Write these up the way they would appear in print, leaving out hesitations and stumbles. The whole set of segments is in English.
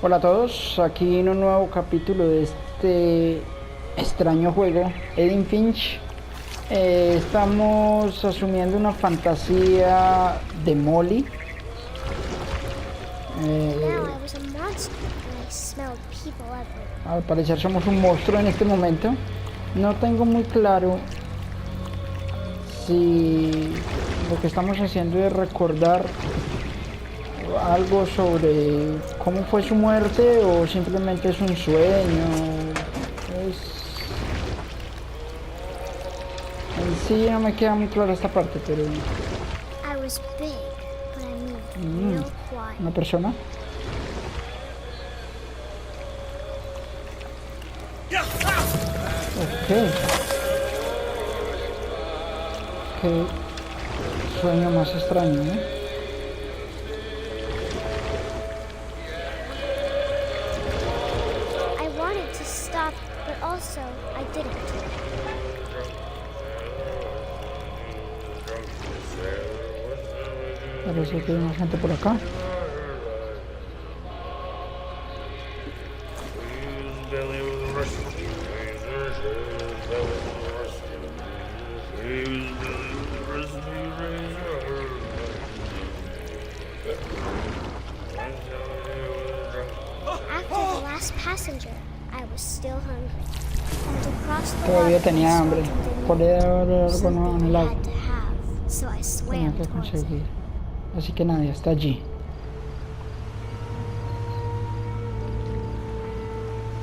Hola a todos, aquí en un nuevo capítulo de este extraño juego, Edith Finch. Estamos asumiendo una fantasía de Molly. Al parecer somos un monstruo en este momento. No tengo muy claro si lo que estamos haciendo es recordar algo sobre cómo fue su muerte o simplemente es un sueño. En sí no me queda muy clara esta parte, pero una persona. Ok. Qué sueño más extraño, ¿no? Parece que hay más gente por acá. Todavía tenía hambre. Podía haber algo nuevo en el agua. Tenía que conseguir. Así que nadie está allí.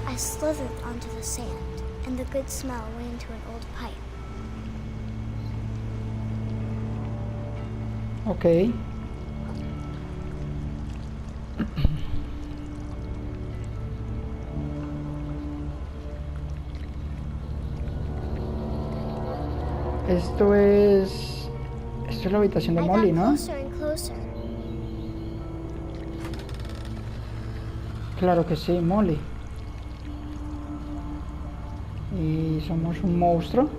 I slithered onto the sand, and the good smell went into an old pipe. Ok. Esto es la habitación de Molly, ¿no? Claro que sí, Molly. Y somos un monstruo.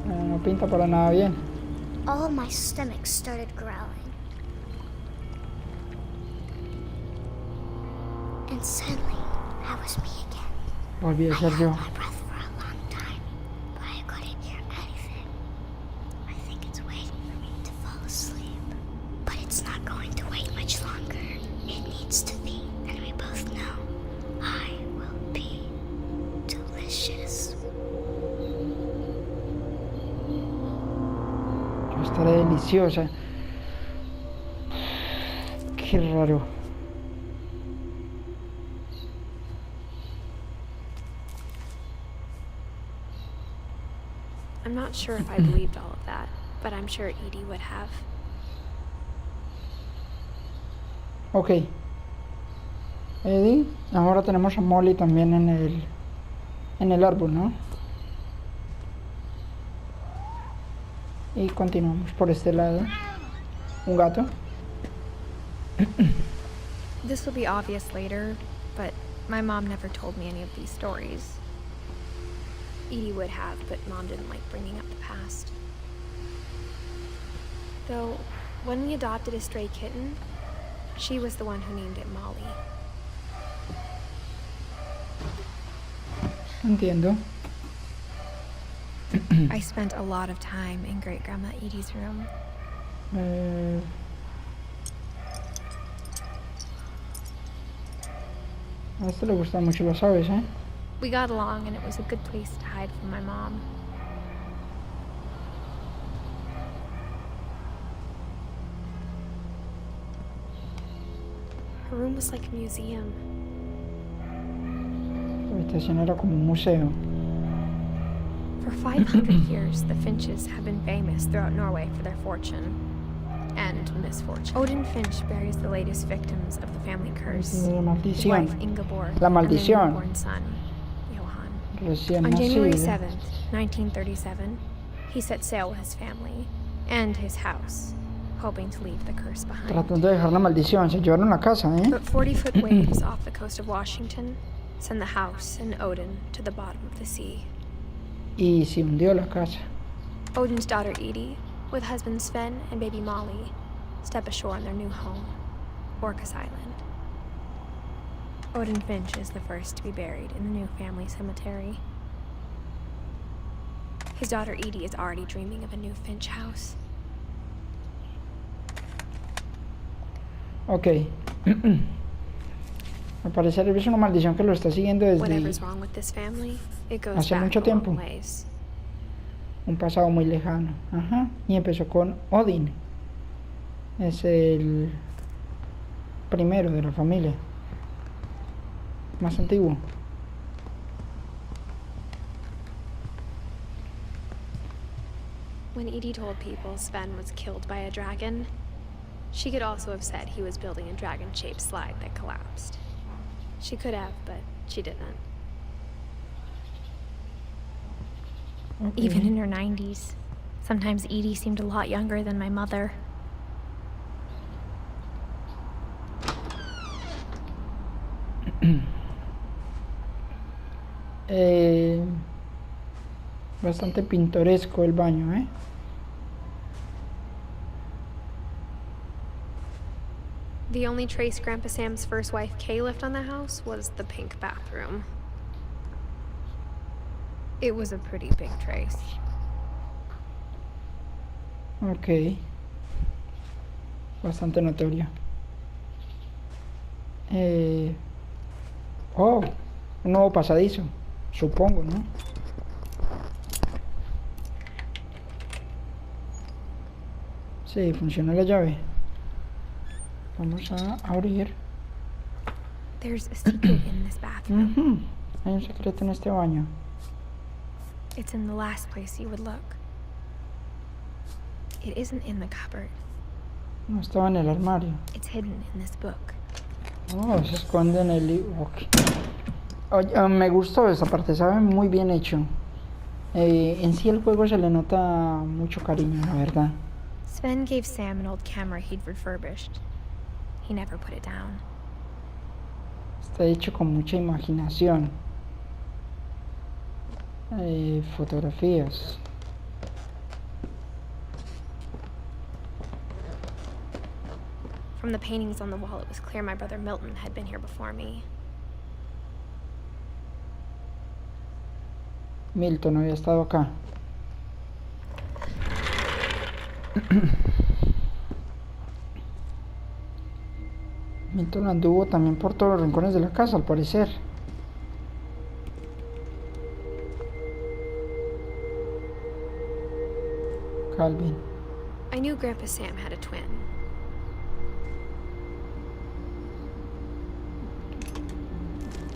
No pinta para nada bien. All my stomach started growling. And suddenly, I was me again. Volví a ser yo. My breath for a long time, but I couldn't hear anything. I think it's waiting for me to fall asleep. But it's not going to wait much longer. It needs to be, and we both know I will be delicious. Yo estaré deliciosa. Qué raro. I'm not sure if I believed all of that, but I'm sure Edie would have. Ok. Eddie, ahora tenemos a Molly también en el árbol, ¿no? Y continuamos por este lado. Un gato. This will be obvious later, but my mom never told me any of these stories. Edie would have, but Mom didn't like bringing up the past. Though, when we adopted a stray kitten, she was the one who named it Molly. Entiendo. I spent a lot of time in Great-Grandma Edie's room. A este le gustan mucho las aves, ¿eh? We got along, and it was a good place to hide from my mom. Her room was like a museum. La habitación era como un museo. For 500 years, the Finches have been famous throughout Norway for their fortune and misfortune. Odin Finch buries the latest victims of the family curse. La His wife maldición. Ingeborg La and their maldición. newborn son, Johan. Recién On January nacido. 7th, 1937, he set sail with his family and his house, hoping to leave the curse behind. Tratando de dejar la maldición. Se llevaron la casa, ¿eh? But 40-foot waves off the coast of Washington send the house and Odin to the bottom of the sea. Y se hundió la casa. Odin's daughter Edie, with husband Sven and baby Molly, step ashore in their new home. Orcas Island. Odin Finch is the first to be buried in the new family cemetery. His daughter Edith is already dreaming of a new Finch house. Ok. Al parecer es una maldición que lo está siguiendo Whatever's desde wrong with this family, it goes hace back mucho a long tiempo. ways. Un pasado muy lejano. Ajá. Y empezó con Odin. Es el primero de la familia. Más antiguo. When Edie told people Sven was killed by a dragon, she could also have said he was building a dragon-shaped slide that collapsed. She could have, but she didn't. Okay. Even in her 90s, sometimes Edie seemed a lot younger than my mother. Bastante pintoresco el baño, ¿eh? The only trace Grandpa Sam's first wife Kay left on the house was the pink bathroom. It was a pretty big trace. Ok. Bastante notorio. Oh, un nuevo pasadizo. Supongo, ¿no? Sí, funciona la llave. Vamos a abrir. There's a secret in this bathroom. Ujú. Hay un secreto en este baño. It's in the last place you would look. It isn't in the cupboard. No estaba en el armario. It's hidden in this book. Oh, se esconde en el libro. Ok. Oye, me gustó esa parte, sabe muy bien hecho. En sí el juego se le nota mucho cariño, la verdad. Sven gave Sam an old camera he'd refurbished. He never put it down. Está hecho con mucha imaginación. Fotografías. From the paintings on the wall, it was clear my brother Milton had been here before me. Milton había estado acá. Milton anduvo también por todos los rincones de la casa, al parecer. Calvin. I knew Grandpa Sam had a twin.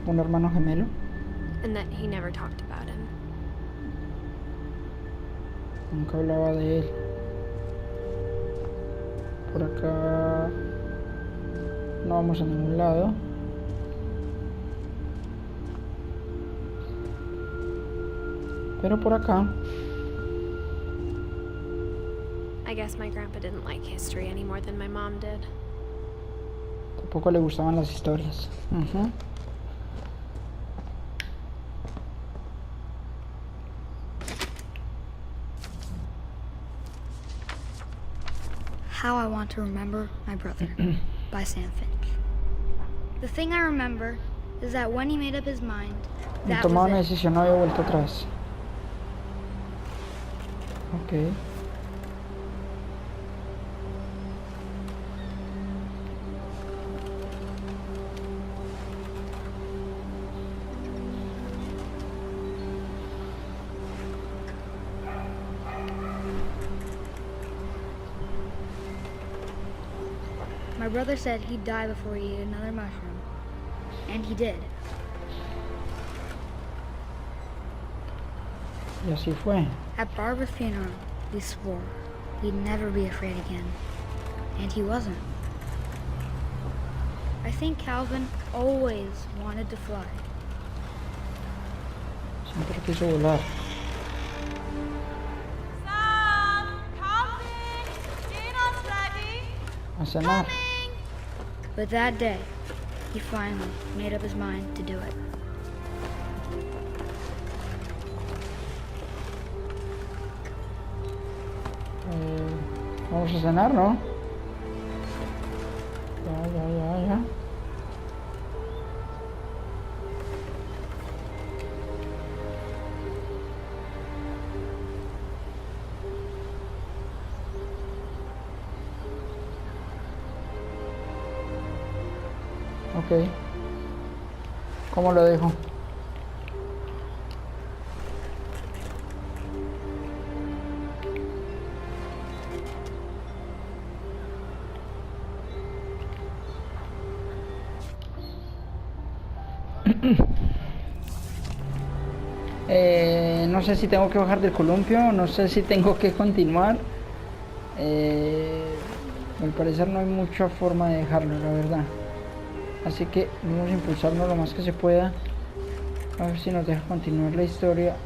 Un hermano gemelo. And that he never talked about him. Nunca hablaba de él. Por acá no vamos a ningún lado. Pero por acá. I guess my grandpa didn't like history any more than my mom did. Tampoco le gustaban las historias. Ujú. How I Want to Remember My Brother by Sam Finch. The thing I remember is that when he made up his mind, Y that tomaba una was it. decisión, no había vuelto atrás. Ok. My brother said he'd die before he ate another mushroom. And he did. Y así fue. At Barbara's funeral, he swore he'd never be afraid again. And he wasn't. I think Calvin always wanted to fly. Siempre quiso volar. Sam, Calvin, dinner's ready. A cenar. But that day, he finally made up his mind to do it. Vamos a cenar, ¿no? ya. Ok. ¿Cómo lo dejo? No sé si tengo que bajar del columpio, no sé si tengo que continuar. Al parecer no hay mucha forma de dejarlo, la verdad. Así que vamos a impulsarnos lo más que se pueda. A ver si nos deja continuar la historia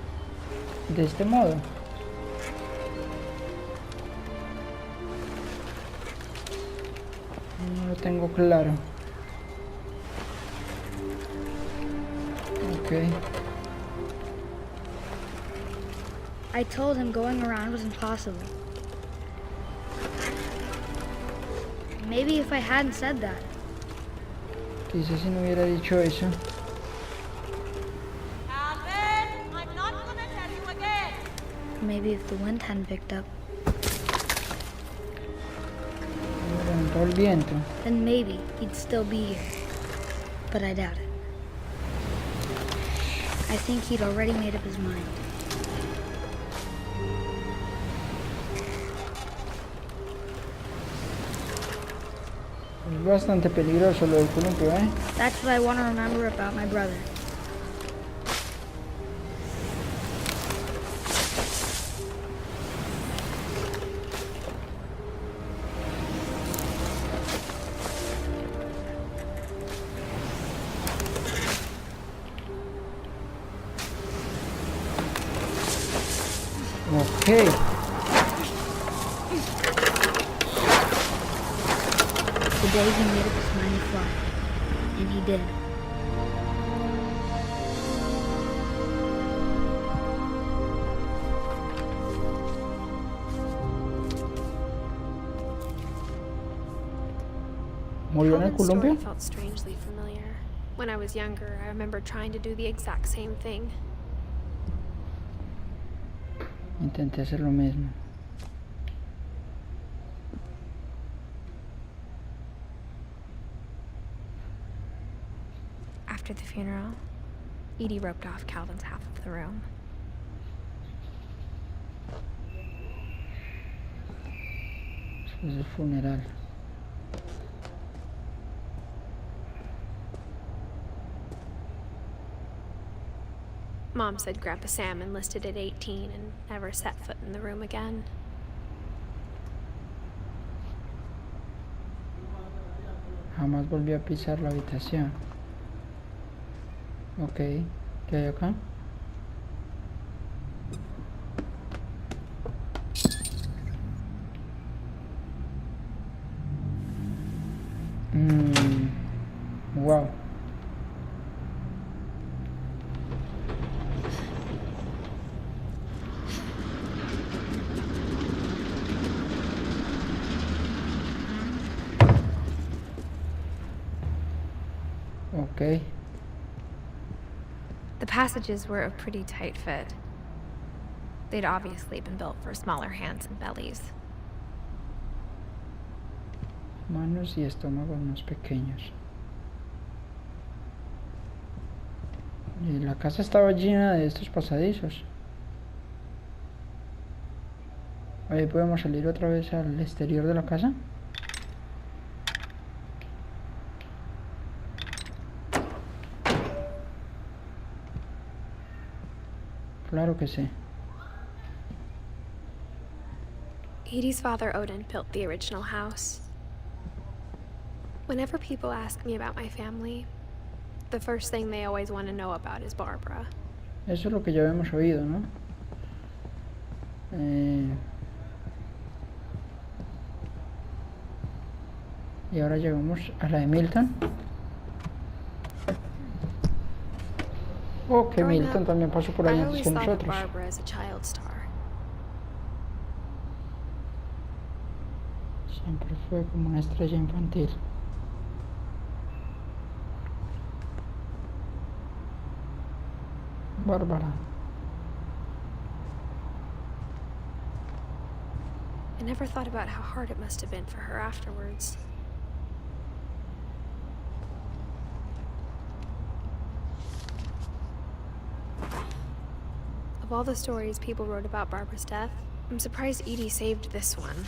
de este modo. No lo tengo claro. Ok. I told him going around was impossible. Maybe if I hadn't said that. Quizás si no hubiera dicho eso. Calvin, I'm not gonna tell you again. Maybe if the wind hadn't picked up, Me levantó el viento. then maybe he'd still be here. But I doubt it. I think he'd already made up his mind. Es bastante peligroso lo del columpio, ¿eh? That's what I want to remember about my brother. Ok. The day he made up his mind to fly. And he did. ¿Murió en el Calvin's story columpio? felt strangely familiar. When I was younger, I remember trying to do the exact same thing. Intenté hacer lo mismo. After the funeral, Edie roped off Calvin's half of the room. Después del funeral. Mom said Grandpa Sam enlisted at 18 and never set foot in the room again. Jamás volví a pisar la habitación. Ok. ¿Qué hay acá? Wow. Ok. The passages were a pretty tight fit. They'd obviously been built for smaller hands and bellies. Manos y estómagos más pequeños. Y la casa estaba llena de estos pasadizos. Ahí podemos salir otra vez al exterior de la casa. Claro que sí. Edie's father, Odin, built the original house. Whenever people ask me about my family, the first thing they always want to know about is Barbara. Eso es lo que ya habíamos oído, ¿no? Y ahora llegamos a la de Milton. Oh, que Growing Milton up, también pasó por ahí I antes always que thought of nosotros. Barbara as a child star. Siempre fue como una estrella infantil. Bárbara. I never thought about how hard it must have been for her afterwards. Of all the stories people wrote about Barbara's death, I'm surprised Edie saved this one.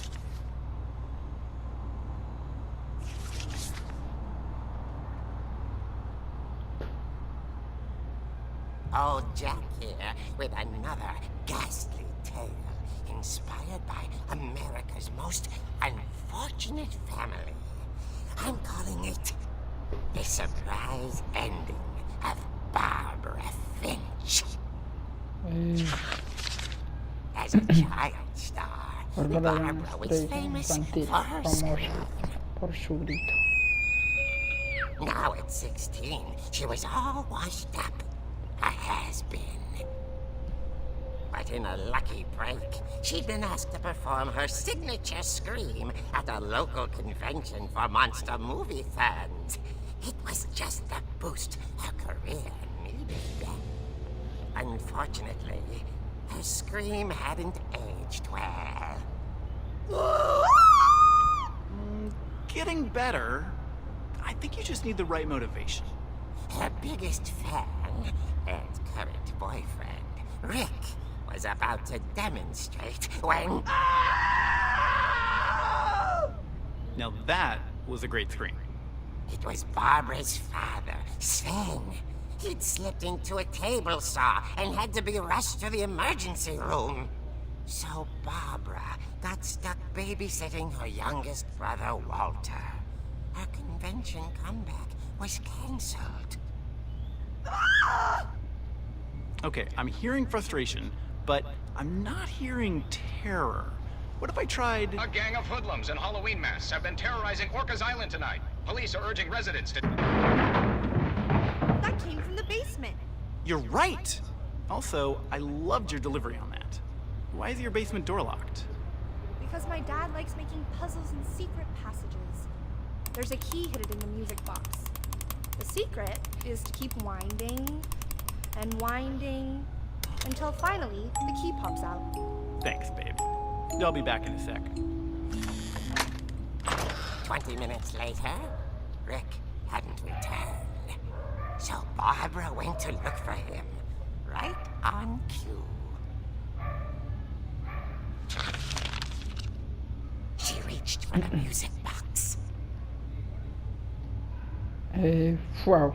Old Jack here with another ghastly tale inspired by America's most unfortunate family. I'm calling it The Surprise Ending of Barbara Finch. As a child star, Barbara was famous for her scream. Por su grito. Now at 16, she was all washed up. A has-been. But in a lucky break, she'd been asked to perform her signature scream at a local convention for monster movie fans. It was just the boost her career needed. Unfortunately, her scream hadn't aged well. Getting better. I think you just need the right motivation. Her biggest fan and current boyfriend, Rick, was about to demonstrate when... Now that was a great scream. It was Barbara's father, Sven. He'd slipped into a table saw and had to be rushed to the emergency room. So Barbara got stuck babysitting her youngest brother, Walter. Her convention comeback was cancelled. Okay, I'm hearing frustration, but I'm not hearing terror. What if I tried... A gang of hoodlums in Halloween masks have been terrorizing Orcas Island tonight. Police are urging residents to... That came from the basement. You're right! Also, I loved your delivery on that. Why is your basement door locked? Because my dad likes making puzzles and secret passages. There's a key hidden in the music box. The secret is to keep winding and winding until finally the key pops out. Thanks, babe. I'll be back in a sec. 20 minutes later, Rick hadn't returned. So Barbara went to look for him, right on cue. She reached for the music box. Wow.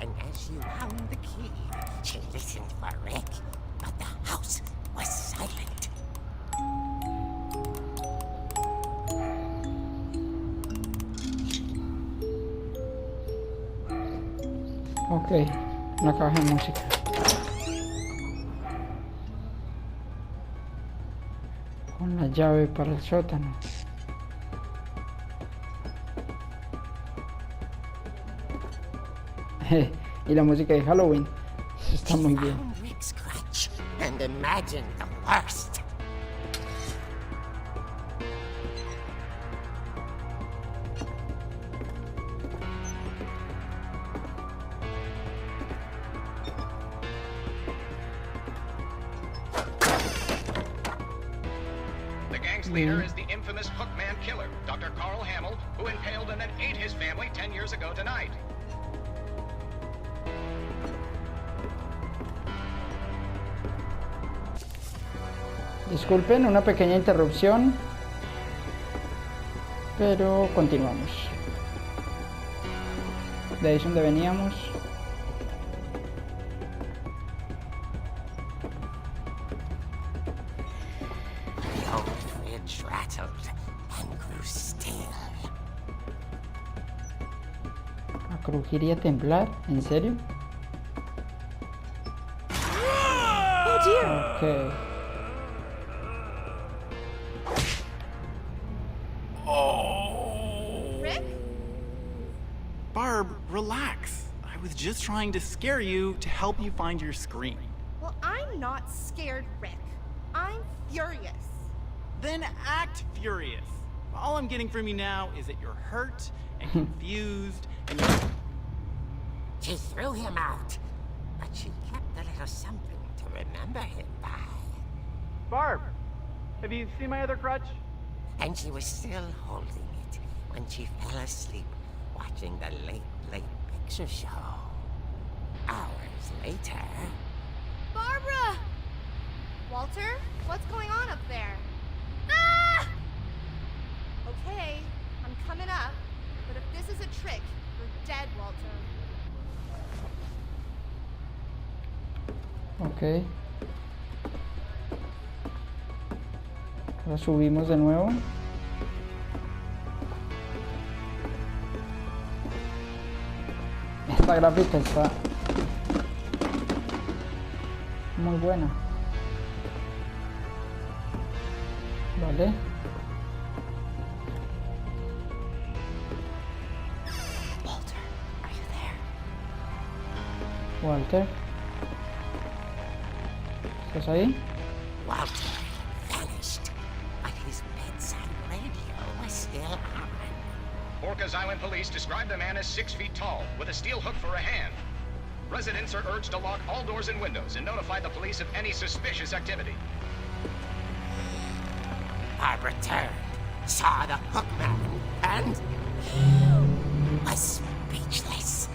And as she wound the key, she listened for Rick, but the house was silent. Ok, una caja de música. Con la llave para el sótano. Y la música de Halloween. Eso está muy bien. Found Rick's crutch and imagined the worst. The gang's leader is the infamous Hookman killer, Dr. Carl Hamill, who impaled and then ate his family 10 years ago tonight. Disculpen, una pequeña interrupción, pero continuamos. De ahí es donde veníamos. The old fridge rattled and grew still. ¿A crujir y a temblar? ¿En serio? Oh dear! Ok. Rick? Barb, relax. I was just trying to scare you to help you find your scream. Well, I'm not scared, Rick. I'm furious. Then act furious. All I'm getting from you now is that you're hurt and confused and you're... She threw him out, but she kept a little something to remember him by. Barb, have you seen my other crutch? And she was still holding it when she fell asleep watching the late picture show. Hours later... Barbara! Walter, what's going on up there? Ah! Okay, I'm coming up, but if this is a trick, you're dead, Walter. Ok. Ahora subimos de nuevo. Esta gráfica está muy buena. Vale. Walter, are you there? Walter. ¿Estás ahí? Walter vanished, but his bedside radio was still on. Orcas Island police describe the man as 6 feet tall, with a steel hook for a hand. Residents are urged to lock all doors and windows and notify the police of any suspicious activity. Barbara turned, saw the hook man, and was speechless.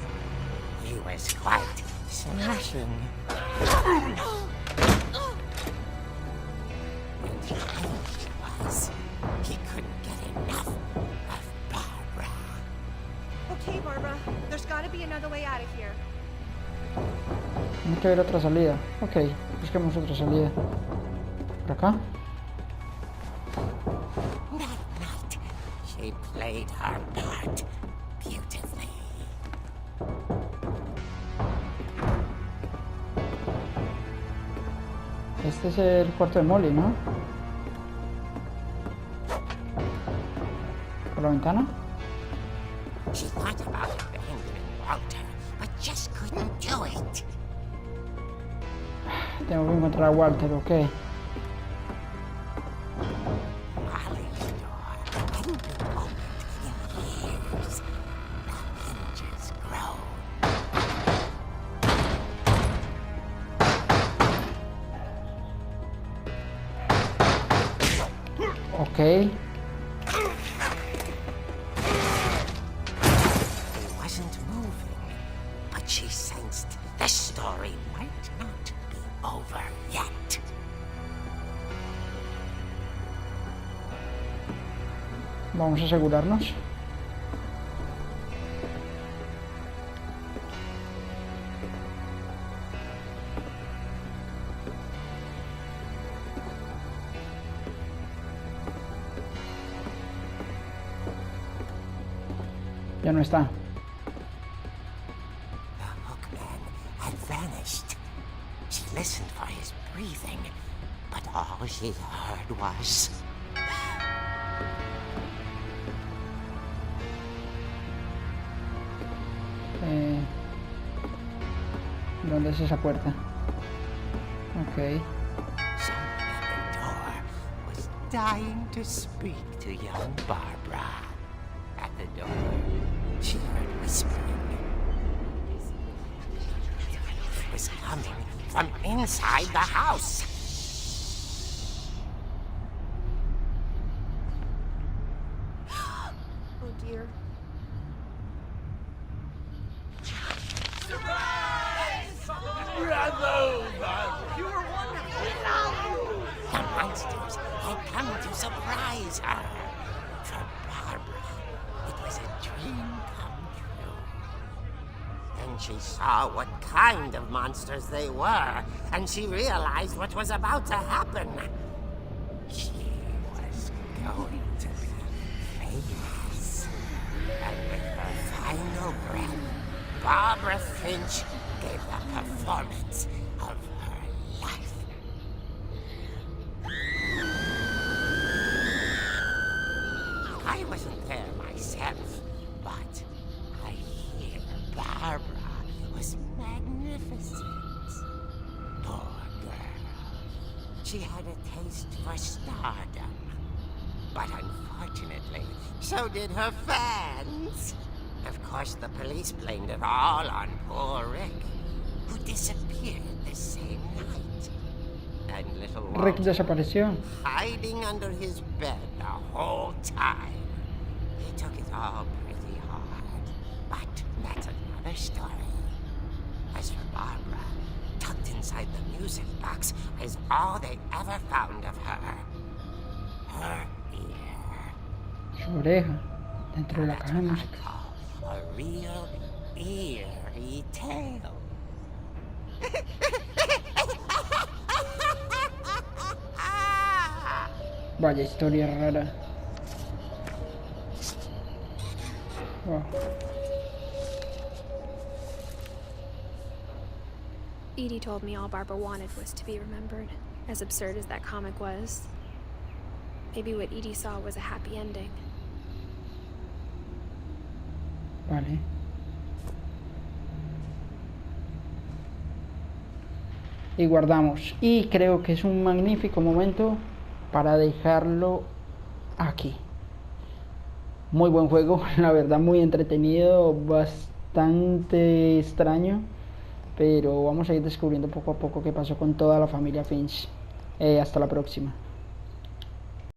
He was quite smashing. And he was. He couldn't get enough of Barbara. Okay, Barbara, there's gotta be another way out of here. Tiene que haber otra salida. Ok, busquemos otra salida. ¿Por acá? That night, she played her part beautifully. Este es el cuarto de Molly, ¿no? ¿Por la ventana? She thought about abandoning Walter, but just couldn't do it. Tengo que encontrar a Walter, ok. Molly's door hadn't been opened in years. The hinges groaned. Ok. He wasn't moving, but she sensed the story might not be over yet. Vamos a asegurarnos. Ya no está. The hookman had vanished. She listened for his breathing, but all she heard was... ¿Dónde es esa puerta? Ok. Someone at the door was dying to speak to young Barbara. At the door, she heard whispering. It was coming from inside the house. Oh dear. The monsters had come to surprise her. For Barbara, it was a dream come true. Then she saw what kind of monsters they were, and she realized what was about to happen. She was going to be famous. And with her final breath, Barbara Finch gave the performance of her life. I wasn't there myself, but I hear Barbara was magnificent. Poor girl. She had a taste for stardom. But unfortunately, so did her fans. Of course, the police blamed it all on poor Rick, who disappeared the same night. And little Rick Walter, desapareció. hiding under his bed the whole time. He took it all pretty hard, but that's another story. As for Barbara, tucked inside the music box is all they ever found of her. Her ear. Su oreja. Dentro de la That's caja de what I música. call a real eerie tale. Vaya historia rara. Wow. Edie told me all Barbara wanted was to be remembered, as absurd as that comic was. Maybe what Edie saw was a happy ending. Vale. Y guardamos. Y creo que es un magnífico momento para dejarlo aquí. Muy buen juego, la verdad muy entretenido, bastante extraño, pero vamos a ir descubriendo poco a poco qué pasó con toda la familia Finch. Hasta la próxima.